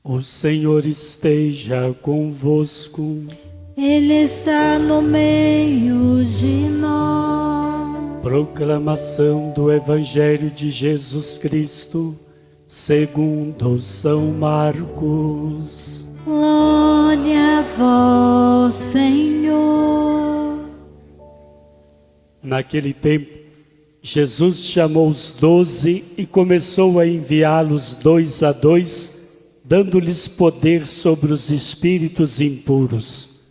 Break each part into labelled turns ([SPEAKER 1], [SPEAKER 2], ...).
[SPEAKER 1] O Senhor esteja convosco.
[SPEAKER 2] Ele está no meio de nós.
[SPEAKER 1] Proclamação do Evangelho de Jesus Cristo, segundo São Marcos.
[SPEAKER 2] Glória a vós, Senhor.
[SPEAKER 1] Naquele tempo, Jesus chamou os 12 e começou a enviá-los 2 a 2, dando-lhes poder sobre os espíritos impuros.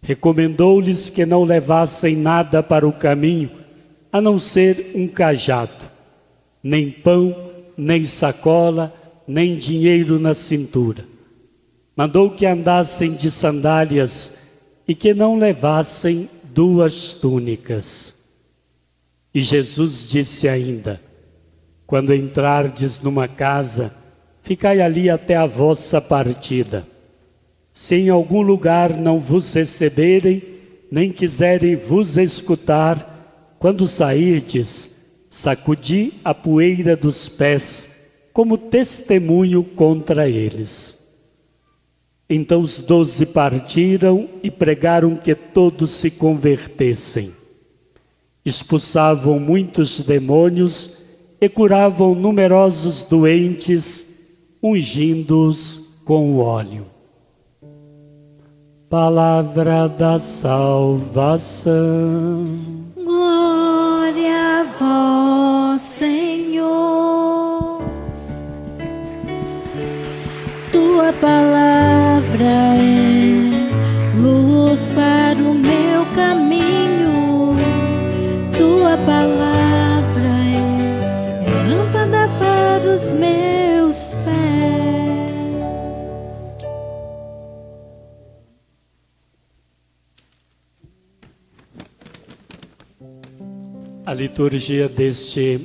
[SPEAKER 1] Recomendou-lhes que não levassem nada para o caminho, a não ser um cajado, nem pão, nem sacola, nem dinheiro na cintura. Mandou que andassem de sandálias e que não levassem 2 túnicas. E Jesus disse ainda: quando entrardes numa casa, ficai ali até a vossa partida. Se em algum lugar não vos receberem, nem quiserem vos escutar, quando sairdes, sacudi a poeira dos pés, como testemunho contra eles. Então os 12 partiram e pregaram que todos se convertessem. Expulsavam muitos demônios e curavam numerosos doentes, ungindo-os com o óleo. Palavra da salvação.
[SPEAKER 2] Glória a vós, Senhor. Tua palavra é luz para o meu caminho. Tua palavra é lâmpada para os meus pés.
[SPEAKER 1] A liturgia deste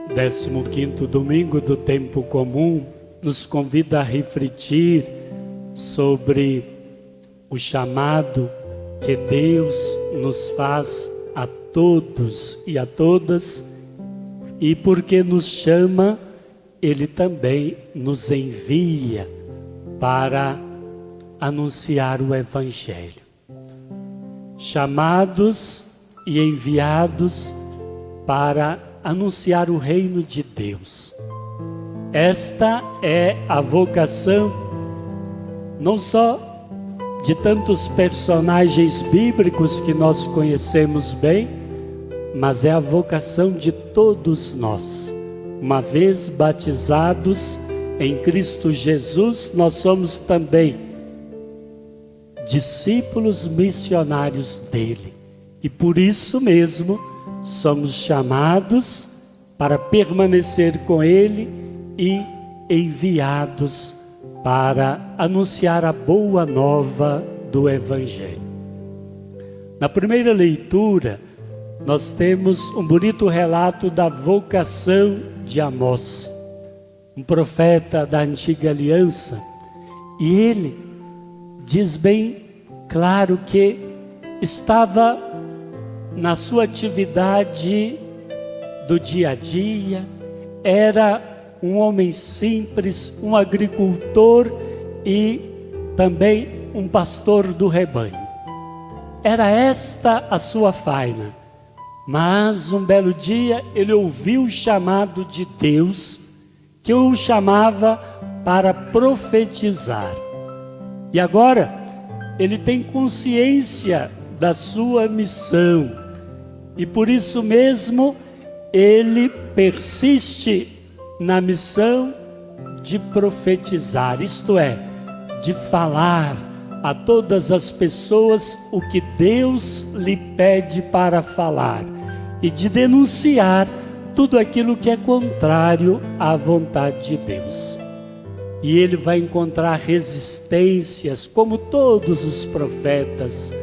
[SPEAKER 1] 15º domingo do tempo comum nos convida a refletir sobre o chamado que Deus nos faz a todos e a todas, e porque nos chama, Ele também nos envia para anunciar o Evangelho. Chamados e enviados para anunciar o reino de Deus. Esta é a vocação não só de tantos personagens bíblicos que nós conhecemos bem, mas é a vocação de todos nós. Uma vez batizados em Cristo Jesus, nós somos também discípulos missionários dele. E por isso mesmo somos chamados para permanecer com ele e enviados para anunciar a boa nova do Evangelho. Na primeira leitura, nós temos um bonito relato da vocação de Amós, um profeta da antiga aliança, e ele diz bem claro que estava na sua atividade do dia a dia, era um homem simples, um agricultor e também um pastor do rebanho. Era esta a sua faina. Mas um belo dia ele ouviu o chamado de Deus, que o chamava para profetizar. E agora ele tem consciência da sua missão, e por isso mesmo ele persiste na missão de profetizar, isto é, de falar a todas as pessoas o que Deus lhe pede para falar, e de denunciar tudo aquilo que é contrário à vontade de Deus. E ele vai encontrar resistências, como todos os profetas.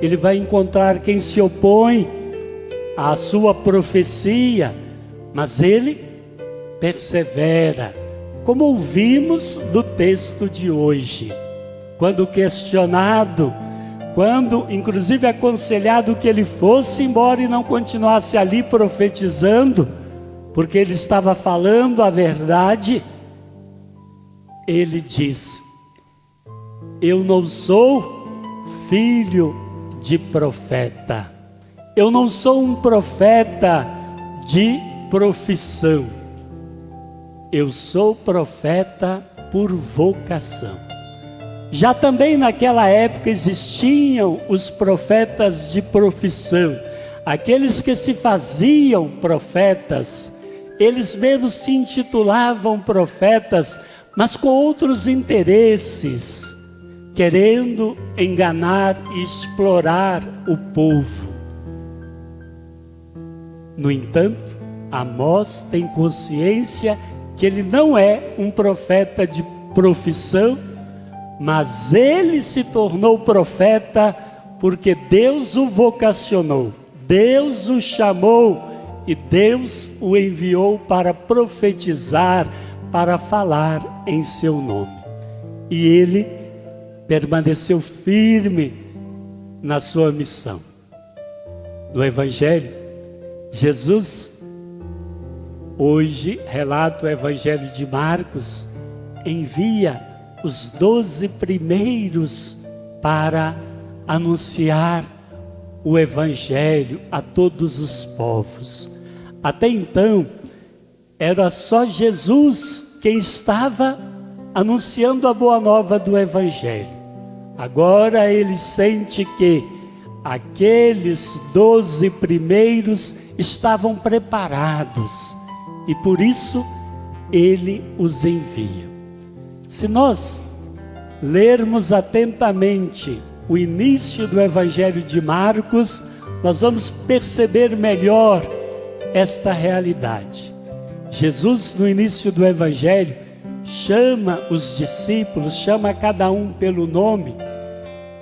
[SPEAKER 1] Ele vai encontrar quem se opõe à sua profecia, mas ele persevera, como ouvimos do texto de hoje. Quando questionado, quando inclusive aconselhado que ele fosse embora e não continuasse ali profetizando, porque ele estava falando a verdade, ele diz: eu não sou filho de profeta, eu não sou um profeta de profissão, eu sou profeta por vocação. Já também naquela época existiam os profetas de profissão, aqueles que se faziam profetas, eles mesmos se intitulavam profetas, mas com outros interesses, querendo enganar e explorar o povo. No entanto, Amós tem consciência que ele não é um profeta de profissão, mas ele se tornou profeta porque Deus o vocacionou, Deus o chamou e Deus o enviou para profetizar, para falar em seu nome. E ele permaneceu firme na sua missão. No Evangelho, Jesus, hoje, relata o Evangelho de Marcos, envia os 12 primeiros para anunciar o Evangelho a todos os povos. Até então, era só Jesus quem estava anunciando a boa nova do Evangelho. Agora ele sente que aqueles 12 primeiros estavam preparados e por isso ele os envia. Se nós lermos atentamente o início do Evangelho de Marcos, nós vamos perceber melhor esta realidade. Jesus, no início do Evangelho, chama os discípulos, chama cada um pelo nome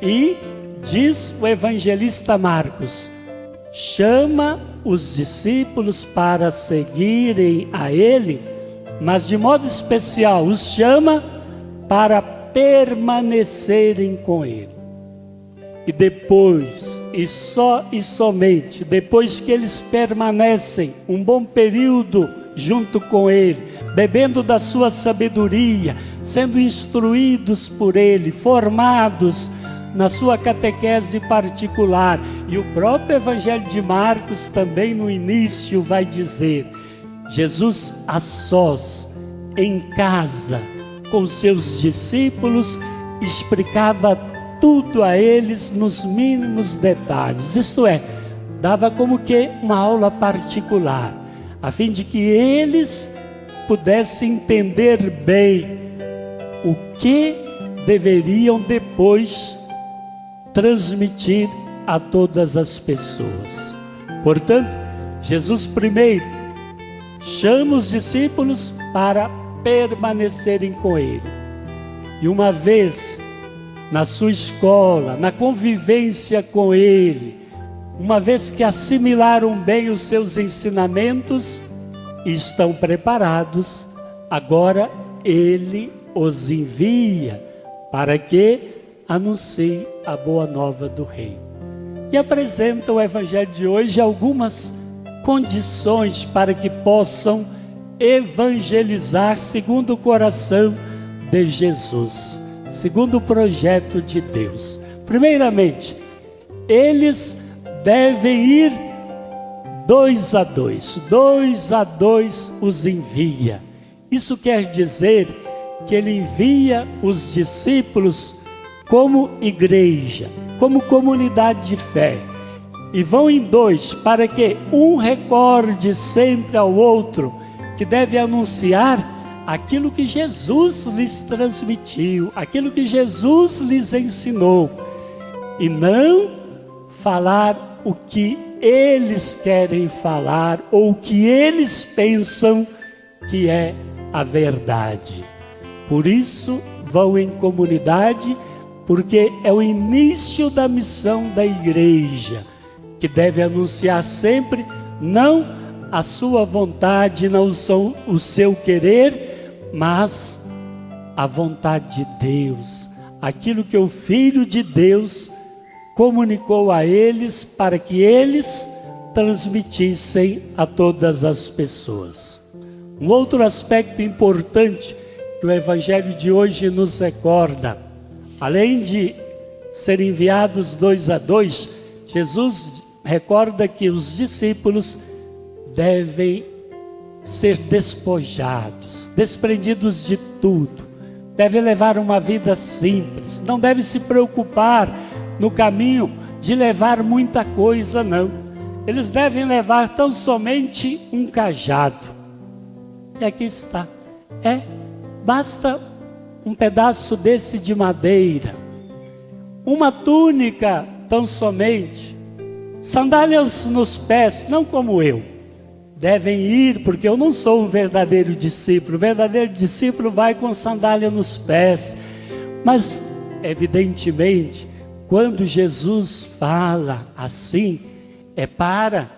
[SPEAKER 1] e diz o evangelista Marcos, chama os discípulos para seguirem a ele, mas de modo especial os chama para permanecerem com ele. E depois, e só e somente depois que eles permanecem um bom período junto com ele, bebendo da sua sabedoria, sendo instruídos por ele, formados na sua catequese particular. E o próprio Evangelho de Marcos também no início vai dizer, Jesus a sós, em casa, com seus discípulos, explicava tudo a eles nos mínimos detalhes, isto é, dava como que uma aula particular, a fim de que eles pudessem entender bem o que deveriam depois transmitir a todas as pessoas. Portanto, Jesus primeiro chama os discípulos para permanecerem com ele. E uma vez na sua escola, na convivência com ele, uma vez que assimilaram bem os seus ensinamentos e estão preparados, agora ele os envia para que anunciem a boa nova do Reino. E apresenta o Evangelho de hoje algumas condições para que possam evangelizar segundo o coração de Jesus, segundo o projeto de Deus. Primeiramente, eles devem ir 2 a 2, 2 a 2 os envia. Isso quer dizer que ele envia os discípulos como igreja, como comunidade de fé, e vão em 2 para que um recorde sempre ao outro que deve anunciar aquilo que Jesus lhes transmitiu, aquilo que Jesus lhes ensinou, e não falar o que eles querem falar ou o que eles pensam que é a verdade. Por isso vão em comunidade, porque é o início da missão da igreja, que deve anunciar sempre não a sua vontade, não o seu querer, mas a vontade de Deus, aquilo que o Filho de Deus comunicou a eles para que eles transmitissem a todas as pessoas. Um outro aspecto importante que o Evangelho de hoje nos recorda. Além de serem enviados 2 a 2, Jesus recorda que os discípulos devem ser despojados, desprendidos de tudo, devem levar uma vida simples, não devem se preocupar no caminho de levar muita coisa, não. Eles devem levar tão somente um cajado. E aqui está. Basta um pedaço desse de madeira, uma túnica tão somente, sandálias nos pés, não como eu. Devem ir, porque eu não sou um verdadeiro discípulo. O verdadeiro discípulo vai com sandália nos pés. Mas, evidentemente, quando Jesus fala assim, é para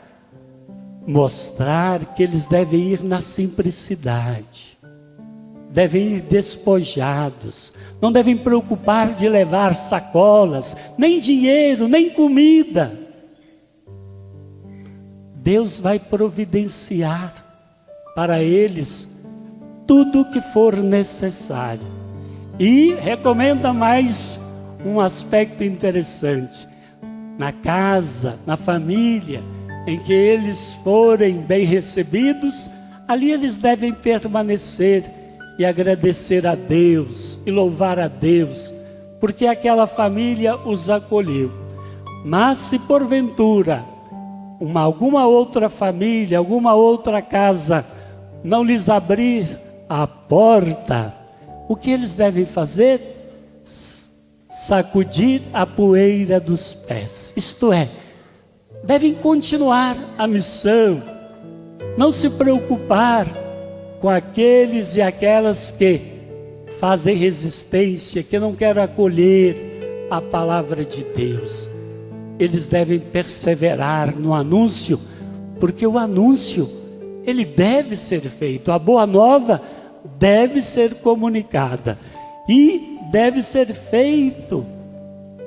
[SPEAKER 1] mostrar que eles devem ir na simplicidade, devem ir despojados, não devem preocupar de levar sacolas, nem dinheiro, nem comida. Deus vai providenciar para eles tudo o que for necessário. E recomenda mais um aspecto interessante. Na casa, na família, em que eles forem bem recebidos, ali eles devem permanecer e agradecer a Deus e louvar a Deus, porque aquela família os acolheu. Mas se porventura alguma outra família, alguma outra casa não lhes abrir a porta, o que eles devem fazer? Sacudir a poeira dos pés. Isto é, devem continuar a missão, não se preocupar com aqueles e aquelas que fazem resistência, que não querem acolher a palavra de Deus. Eles devem perseverar no anúncio, porque o anúncio, ele deve ser feito. A boa nova deve ser comunicada e deve ser feito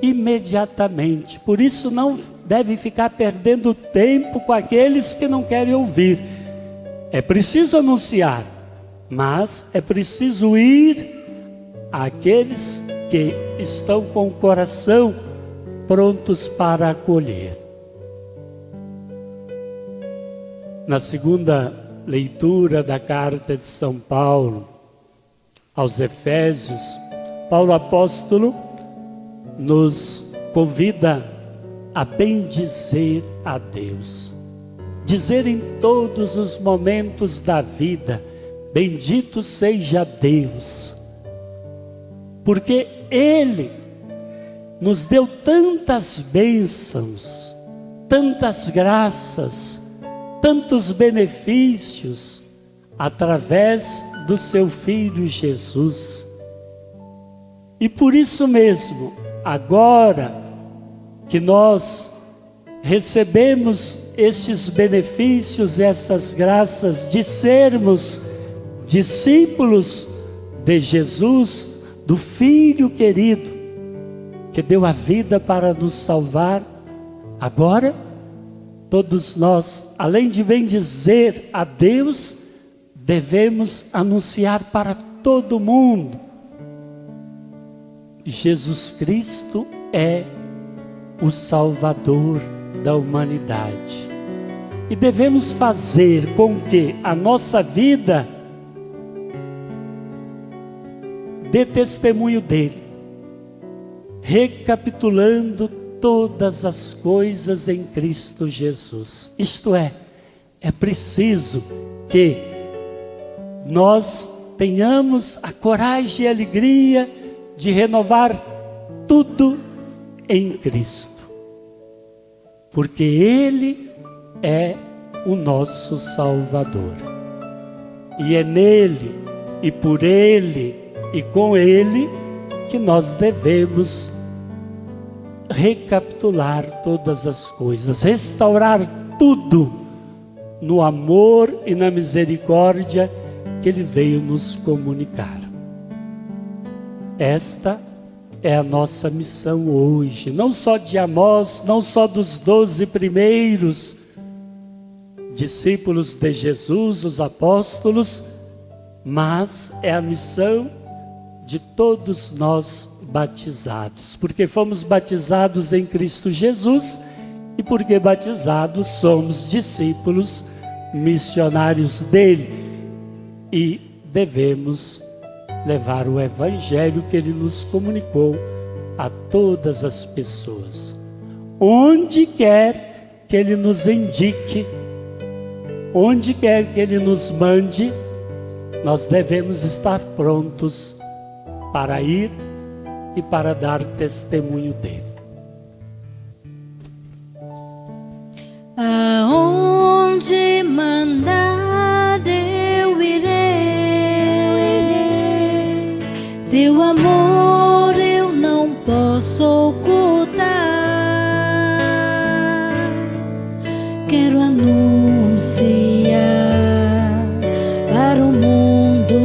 [SPEAKER 1] imediatamente. Por isso não deve ficar perdendo tempo com aqueles que não querem ouvir. É preciso anunciar, mas é preciso ir àqueles que estão com o coração prontos para acolher. Na segunda leitura da carta de São Paulo aos Efésios, Paulo apóstolo nos convida a bendizer a Deus. Dizer em todos os momentos da vida, bendito seja Deus, porque Ele nos deu tantas bênçãos, tantas graças, tantos benefícios, através do seu Filho Jesus. E por isso mesmo, agora que nós recebemos estes benefícios, essas graças de sermos discípulos de Jesus, do Filho querido, que deu a vida para nos salvar, agora todos nós, além de bendizer a Deus, devemos anunciar para todo mundo: Jesus Cristo é o Salvador da humanidade. E devemos fazer com que a nossa vida dê testemunho dele, recapitulando todas as coisas em Cristo Jesus. Isto é preciso que nós tenhamos a coragem e a alegria de renovar tudo em Cristo, porque Ele é o nosso Salvador, e é nele, e por Ele, e com Ele, que nós devemos recapitular todas as coisas, restaurar tudo no amor e na misericórdia que Ele veio nos comunicar. Esta é a nossa missão hoje, não só de Amós, não só dos 12 primeiros discípulos de Jesus, os apóstolos, mas é a missão de todos nós batizados, porque fomos batizados em Cristo Jesus e porque batizados somos discípulos missionários dele e devemos levar o evangelho que ele nos comunicou a todas as pessoas. Onde quer que ele nos indique, onde quer que ele nos mande, nós devemos estar prontos para ir e para dar testemunho dele.
[SPEAKER 2] Aonde mandar eu irei, seu amor eu não posso ocultar. Quero anunciar para o mundo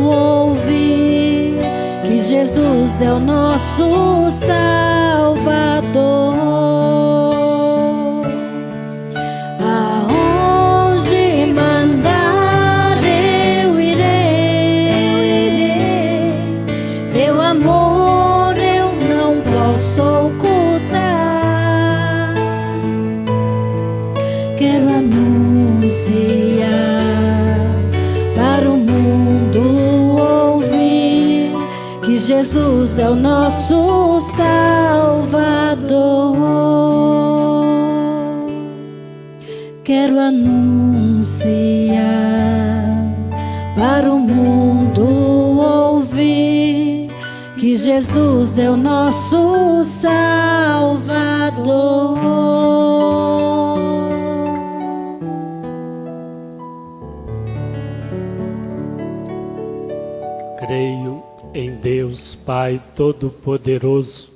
[SPEAKER 2] ouvir que Jesus é o nosso Salvador. Aonde mandar eu irei, seu amor eu não posso ocultar. Quero anunciar para o mundo ouvir que Jesus é o nosso Salvador. Quero anunciar para o mundo ouvir que Jesus é o nosso Salvador.
[SPEAKER 1] Creio em Deus Pai Todo-Poderoso,